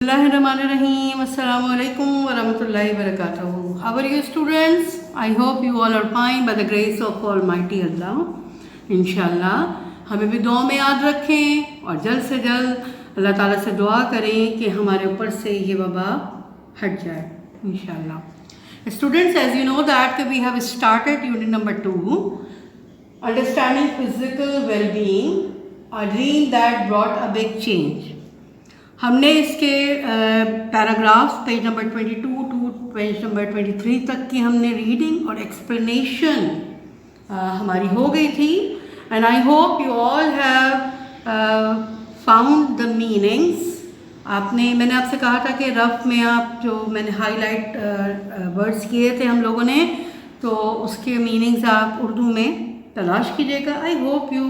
Bismillahirrahmanirrahim. Assalamu alaikum wa rahmatullahi wa barakatuh. How are you students? I hope you all are fine by the grace of Almighty Allah. इंशाल्लाह हमें भी दुआ में याद रखें और जल्द से जल्द अल्लाह ताला से दुआ करें कि हमारे ऊपर से ये वबा हट जाए इंशाल्लाह. Students, as you know that we have started unit number 2, understanding physical well-being, a dream that brought a big change. हमने इसके paragraphs page number 22 to page number 23 तक की हमने रीडिंग और एक्सप्लेनेशन हमारी हो गई थी. And I hope you all have found the meanings. मैंने आपसे कहा था कि रफ में आप जो मैंने हाईलाइट वर्ड्स किए थे हम लोगों ने, तो उसके मीनिंग्स आप उर्दू में तलाश कीजिएगा. आई hope you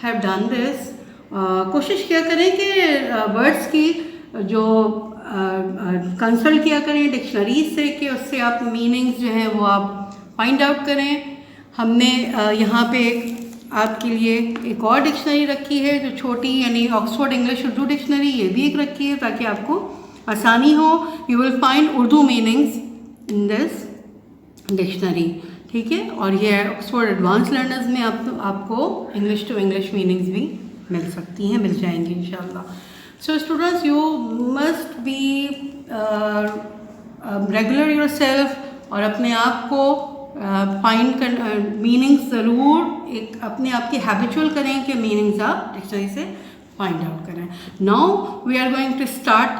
have done this. कोशिश किया करें कि वर्ड्स की जो कंसल्ट किया करें डिक्शनरीज से, कि उससे आप मीनिंग्स जो हैं वो आप फाइंड आउट करें. हमने यहाँ पे आपके लिए एक और डिक्शनरी रखी है जो छोटी, यानी ऑक्सफोर्ड इंग्लिश उर्दू डिक्शनरी, ये भी एक रखी है ताकि आपको आसानी हो. You will find Urdu meanings in this dictionary, ठीक है. और ये ऑक्सफोर्ड एडवांस लर्नर्स में आपको इंग्लिश टू इंग्लिश मीनिंग्स भी मिल सकती हैं, मिल जाएंगी इंशाल्लाह. So students, you must be regular yourself और अपने आप को फाइंड कर मीनिंग्स ज़रूर एक अपने आप की हैबिचुअल करें कि मीनिंग्स आप डिक्शनरी से फाइंड आउट करें. Now we are going to start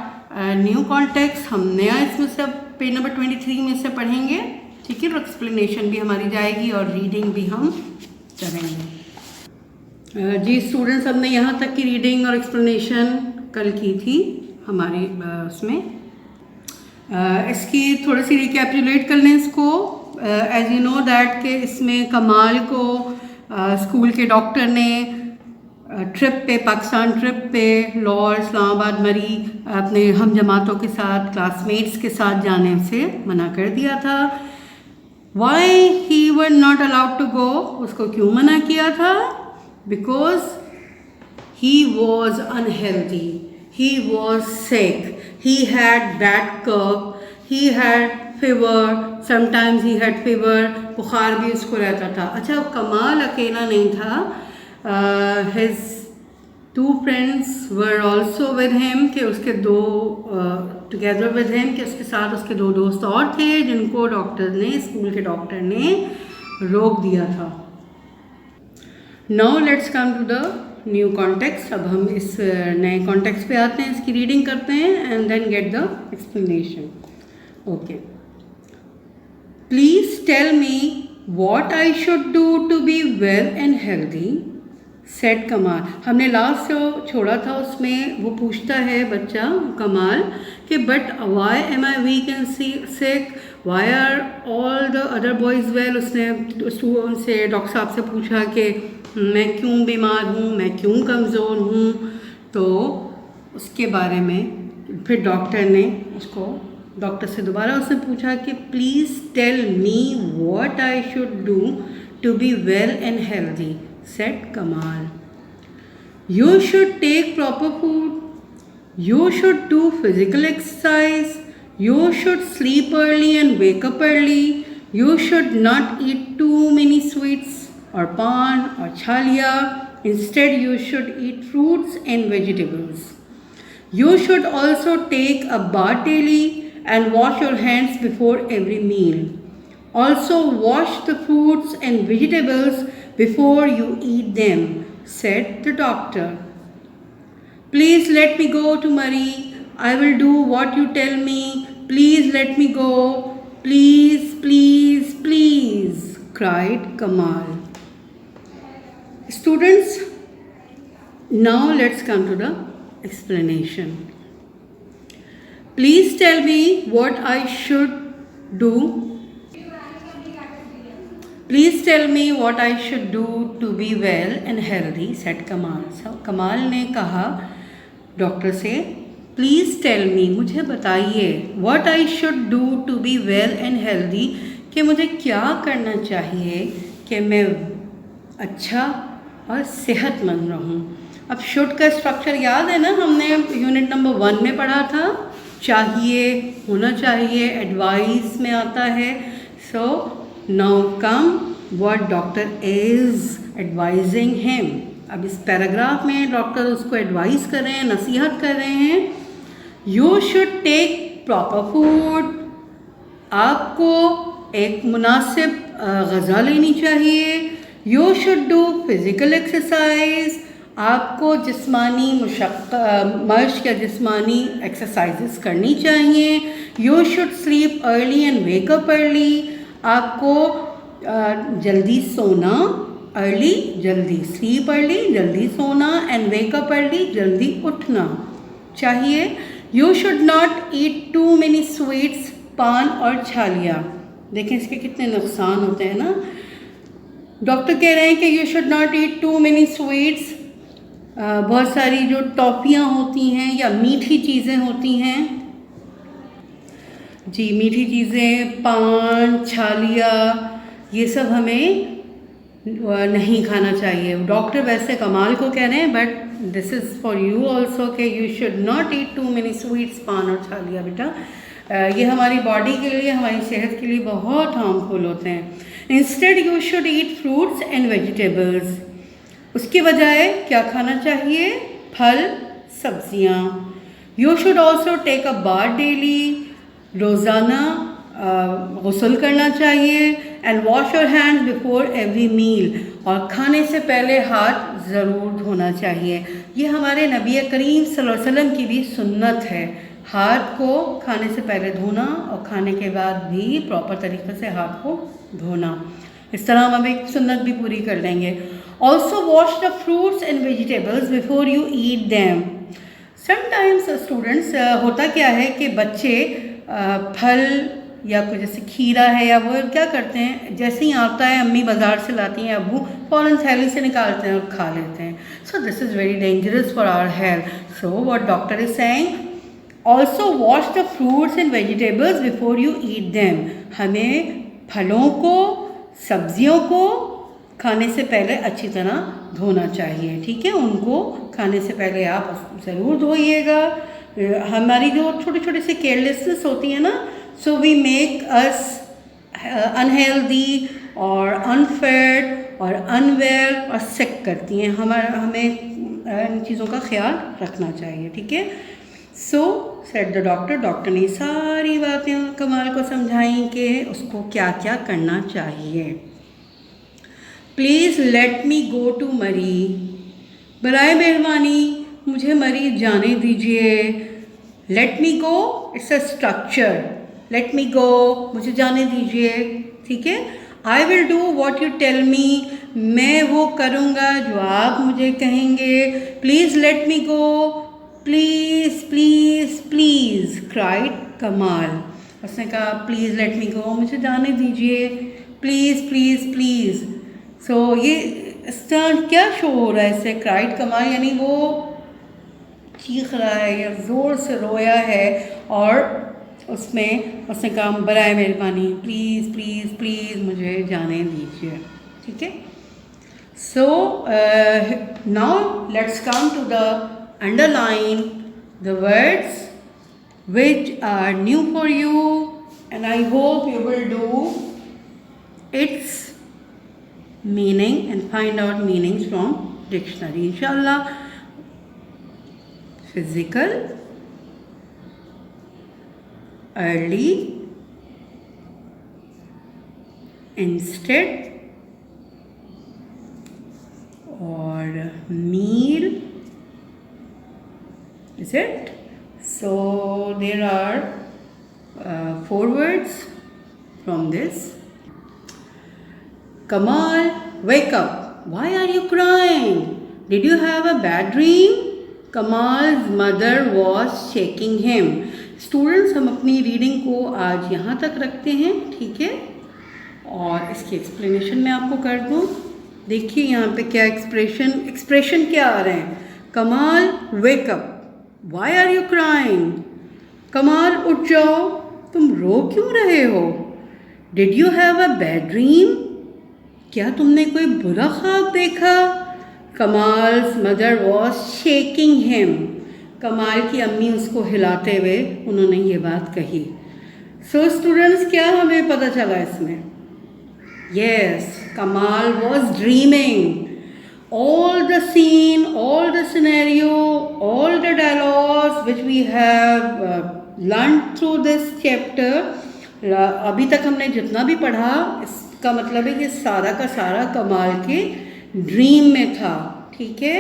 new context. हम नया इसमें से पेज नंबर 23 में से पढ़ेंगे, ठीक है. तो एक्सप्लेनेशन भी हमारी जाएगी और रीडिंग भी हम करेंगे. जी स्टूडेंट्स, हमने यहाँ तक की रीडिंग और एक्सप्लेनेशन कल की थी हमारी उसमें. इसकी थोड़ी सी रिकैपिचुलेट कर लें इसको. एज यू नो दैट कि इसमें कमाल को स्कूल के डॉक्टर ने ट्रिप पे, पाकिस्तान ट्रिप पे लाहौर, इस्लामाबाद, मरी अपने हम जमातों के साथ, क्लासमेट्स के साथ जाने से मना कर दिया था. Why he were not allowed to go, उसको क्यों मना किया था? Because he was unhealthy, he was sick, he had bad cough, he had fever, sometimes he had fever, बुखार भी उसको रहता था. अच्छा, कमाल अकेला नहीं था. His two friends were also with him, कि उसके दो together with him, कि उसके साथ उसके दो दोस्त और थे जिनको डॉक्टर ने, स्कूल के डॉक्टर ने रोक दिया था. Now let's come to the new context. अब हम इस नए कॉन्टेक्स्ट पे आते हैं, इसकी रीडिंग करते हैं and then get the explanation. Okay. Please tell me what I should do to be well and healthy, said Kamal. हमने लास्ट जो छोड़ा था उसमें वो पूछता है बच्चा कमाल कि but why am I weak and sick, why are all the other boys well. उसने उनसे डॉक्टर साहब से पूछा कि मैं क्यों बीमार हूँ, मैं क्यों कमज़ोर हूँ. तो उसके बारे में फिर डॉक्टर से दोबारा उसने पूछा कि please tell me what I should do to be well and healthy, said Kamal. You should take proper food, you should do physical exercise, you should sleep early and wake up early, you should not eat too many sweets or pan or chalia, instead you should eat fruits and vegetables. You should also take a bath daily and wash your hands before every meal. Also wash the fruits and vegetables before you eat them, said the doctor. Please let me go to Mari. I will do what you tell me. Please let me go. Please, please, please, cried Kamal. Students, now let's come to the explanation. Please tell me what I should do. Please tell me what I should do to be well and healthy, said Kamal. So, Kamal ने कहा doctor से, please tell me, मुझे बताइए, what I should do to be well and healthy, कि मुझे क्या करना चाहिए कि मैं अच्छा और सेहतमंद रहूं. अब शुड का स्ट्रक्चर याद है ना, हमने यूनिट नंबर 1 में पढ़ा था। चाहिए, होना चाहिए, एडवाइस में आता है। So now come what doctor is advising him. अब इस पैराग्राफ में डॉक्टर उसको एडवाइस कर रहे हैं, नसीहत कर रहे हैं। You should take proper food, आपको एक मुनासिब ग़ज़ा लेनी चाहिए। You should do physical exercise, आपको जिस्मानी मश्क या जिस्मानी एक्सरसाइजेस करनी चाहिए। You should sleep early and wake up early, आपको जल्दी सोना, अर्ली जल्दी, स्लीप अर्ली जल्दी सोना, एंड वेक अप अर्ली जल्दी उठना चाहिए। You should not eat too many sweets, पान और छालियाँ, देखें इसके कितने नुकसान होते हैं ना। डॉक्टर कह रहे हैं कि you should not eat too many sweets, बहुत सारी जो टॉफ़ियाँ होती हैं या मीठी चीज़ें होती हैं जी, मीठी चीज़ें, पान, छालियाँ, ये सब हमें नहीं खाना चाहिए। डॉक्टर वैसे कमाल को कह रहे हैं, but this is for you also कि you should not eat too many sweets, पान और छालियाँ। बेटा ये हमारी बॉडी के लिए, हमारी सेहत के लिए बहुत हार्मफुल होते हैं। Instead you should eat fruits and vegetables, उसके बजाय क्या खाना चाहिए? फल, सब्जियाँ। You should also take a bath daily, रोज़ाना गुस्ल करना चाहिए। And wash your hands before every meal, और खाने से पहले हाथ ज़रूर धोना चाहिए। ये हमारे नबी करीम सल्लल्लाहु अलैहि वसल्लम की भी सुन्नत है, हाथ को खाने से पहले धोना और खाने के बाद भी प्रॉपर तरीके से हाथ को धोना। इस तरह हम एक सुन्नत भी पूरी कर लेंगे। Also wash the fruits and vegetables before you eat them. Sometimes students, होता क्या है कि बच्चे फल या कुछ जैसे खीरा है या वो क्या करते हैं, जैसे ही आता है अम्मी बाज़ार से लाती हैं, अब्बू फ़ौरन थैली से निकालते हैं और खा लेते हैं। So this is very dangerous for our health. So what doctor is saying, also wash the fruits and vegetables before you eat them. हमें फलों को, सब्जियों को खाने से पहले अच्छी तरह धोना चाहिए, ठीक है। उनको खाने से पहले आप ज़रूर धोइएगा। हमारी जो छोटे छोटे से केयरलेसनेस होती है ना, so we make us unhealthy और अनफिट और अनवेल और सिक करती हैं। हमें इन चीज़ों का ख्याल रखना चाहिए, ठीक है। सो सेड द डॉक्टर, डॉक्टर ने सारी बातें कमाल को समझाई कि उसको क्या क्या करना चाहिए। Please let me go to Murree, बराए मेहरबानी मुझे मरी जाने दीजिए। Let me go, it's a structure, let me go, मुझे जाने दीजिए, ठीक है। I will do what you tell me, मैं वो करूँगा जो आप मुझे कहेंगे। Please let me go, please please please, cried Kamal. उसने कहा प्लीज़ लेट मी गो, मुझे जाने दीजिए, प्लीज़ प्लीज़ प्लीज़। सो ये इस तरह क्या शो हो रहा है इससे, क्राइड कमाल यानी वो चीख रहा है या ज़ोर से रोया है, और उसमें उसने कहा बराए मेहरबानी प्लीज़ प्लीज़ प्लीज़ मुझे जाने दीजिए, ठीक है। So now let's come to the underline the words which are new for you, and I hope you will do its meaning and find out meanings from dictionary inshallah. Physical, early, instead, or meal, is it? So there are 4 words from this. Kamal, wake up. Why are you crying? Did you have a bad dream? Kamal's mother was shaking him. Students, हम अपनी reading को आज यहाँ तक रखते हैं, ठीक है। और इसकी एक्सप्लेनेशन मैं आपको कर दूँ। देखिए यहाँ पे क्या एक्सप्रेशन क्या आ रहे हैं। कमाल, wake up, Why are you crying? कमाल उठ जाओ, तुम रो क्यों रहे हो? Did you have a bad dream? क्या तुमने कोई बुरा ख्वाब देखा? Kamal's mother was shaking him. कमाल की अम्मी उसको हिलाते हुए उन्होंने ये बात कही. So students, क्या हमें पता चला इसमें? Yes, Kamal was dreaming. All the scene, all the scenario, all the dialogues which we have learned through this chapter, अभी तक हमने जितना भी पढ़ा, इसका मतलब है कि सारा का सारा कमाल के ड्रीम में था. ठीक है,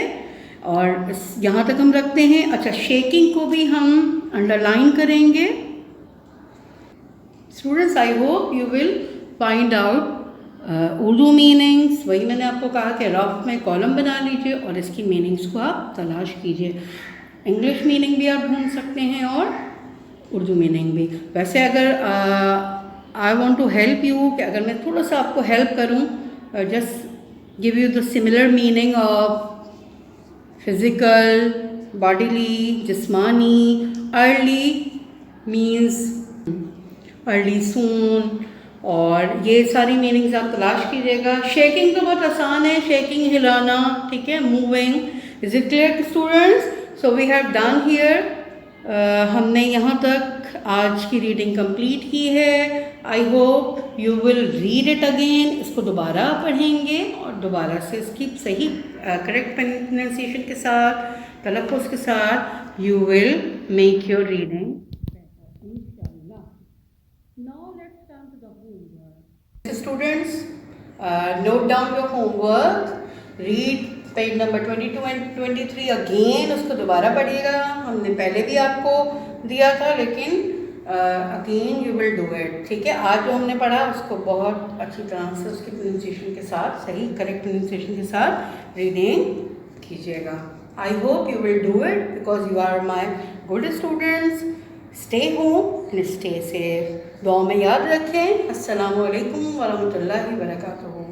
और यहाँ तक हम रखते हैं. अच्छा, शेकिंग को भी हम अंडरलाइन करेंगे. Students, I hope you will find out Urdu meanings. वही मैंने आपको कहा कि रफ में कॉलम बना लीजिए और इसकी मीनिंग्स को आप तलाश कीजिए. इंग्लिश मीनिंग भी आप ढूंढ सकते हैं और उर्दू मीनिंग भी. वैसे अगर I want to help you, कि अगर मैं थोड़ा सा आपको हेल्प करूं, just give you the similar meaning of physical, bodily, जिस्मानी. अर्ली मीन्स अर्ली, सून, और ये सारी मीनिंग्स आप तलाश कीजिएगा. शेकिंग तो बहुत आसान है, शेकिंग हिलाना. ठीक है, moving. Is it clear students? So we have done here. हमने यहाँ तक आज की रीडिंग कंप्लीट की है. I hope you will read it again. इसको दोबारा पढ़ेंगे और दोबारा से इसकी सही करेक्ट प्रोनाउंसिएशन के साथ, तलफ़्फ़ुज़ के साथ you will make your reading. Students, note down your homework. Read page number 22 and 23 again. उसको दोबारा पढ़िएगा. हमने पहले भी आपको दिया था, लेकिन again you will do it. ठीक है, आज जो हमने पढ़ा उसको बहुत अच्छी तरह से उसकी प्रोनाउंसिएशन के साथ, सही करेक्ट प्रोनाउंसिएशन के साथ रीडिंग कीजिएगा. I hope you will do it because you are my good students. Stay home and stay safe. दुआ में याद रखें. अस्सलामु अलैकुम वरहमतुल्लाहि वबरकातुहू.